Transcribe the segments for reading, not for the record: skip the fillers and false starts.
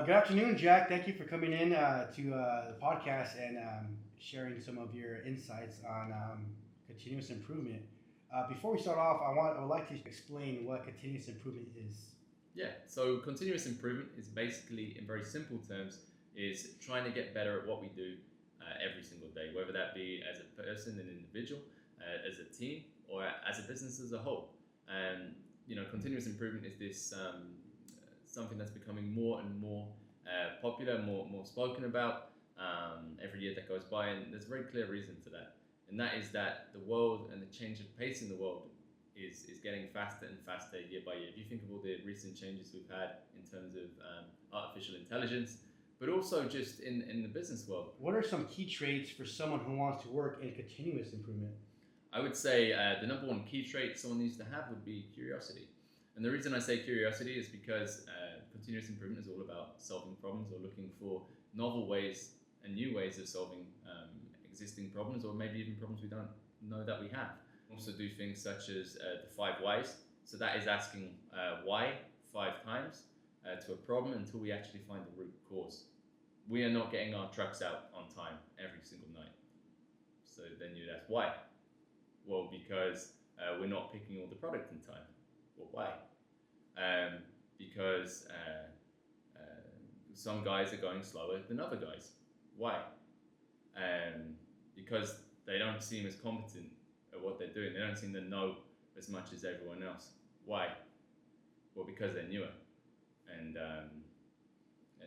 Good afternoon, Jack. Thank you for coming in to the podcast and sharing some of your insights on continuous improvement. Before we start off, I would like to explain what continuous improvement is. Yeah, so continuous improvement is basically, in very simple terms, is trying to get better at what we do every single day, whether that be as a person, an individual, as a team, or as a business as a whole. And continuous improvement is this something that's becoming more and more popular, more spoken about every year that goes by, and there's a very clear reason for that, and that is that the world and the change of pace in the world is getting faster and faster year by year. If you think of all the recent changes we've had in terms of artificial intelligence, but also just in the business world. What are some key traits for someone who wants to work in continuous improvement? I would say the number one key trait someone needs to have would be curiosity. And the reason I say curiosity is because continuous improvement is all about solving problems or looking for novel ways and new ways of solving existing problems, or maybe even problems we don't know that we have. Also do things such as the 5 whys. So that is asking why 5 times to a problem until we actually find the root cause. We are not getting our trucks out on time every single night. So then you'd ask why? Well, because we're not picking all the product in time. Well, why? Because some guys are going slower than other guys. Why? Because they don't seem as competent at what they're doing. They don't seem to know as much as everyone else. Why? Well, because they're newer, and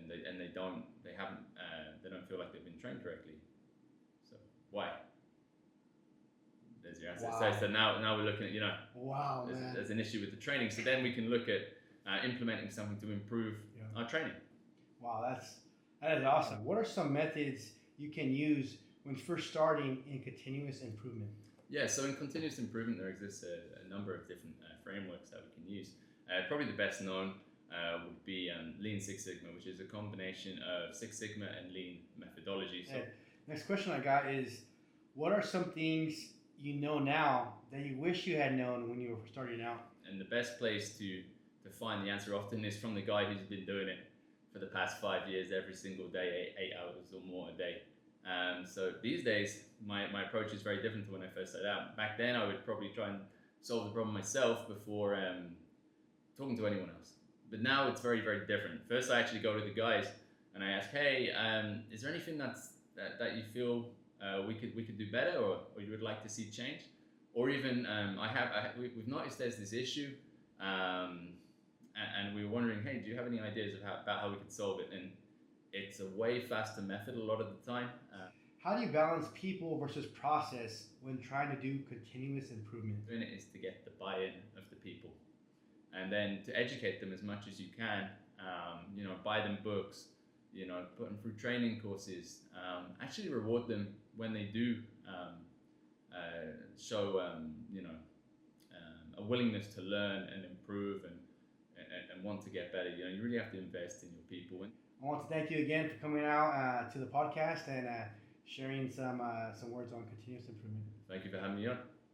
they don't feel like they've been trained correctly. So why? There's your answer. Wow. So now we're looking at Wow, man. there's an issue with the training. So then we can look at implementing something to improve our training. Wow, that is awesome. What are some methods you can use when first starting in continuous improvement? Yeah, so in continuous improvement, there exists a number of different frameworks that we can use. Probably the best known would be Lean Six Sigma, which is a combination of Six Sigma and Lean methodology. So, next question I got is, what are some things you know now that you wish you had known when you were starting out? And the best place to find the answer often is from the guy who's been doing it for the past 5 years, every single day, 8 hours or more a day. So these days, my approach is very different to when I first started out. Back then, I would probably try and solve the problem myself before talking to anyone else. But now it's very, very different. First, I actually go to the guys and I ask, hey, is there anything that you feel we could do better, or you would like to see change? Or even we've noticed there's this issue, and we were wondering, hey, do you have any ideas about how we could solve it? And it's a way faster method a lot of the time. How do you balance people versus process when trying to do continuous improvement? Doing it is to get the buy-in of the people, and then to educate them as much as you can. Buy them books, put them through training courses. Actually reward them when they do show a willingness to learn and improve and want to get better. You really have to invest in your people. I want to thank you again for coming out to the podcast and sharing some words on continuous improvement. Thank you for having me on.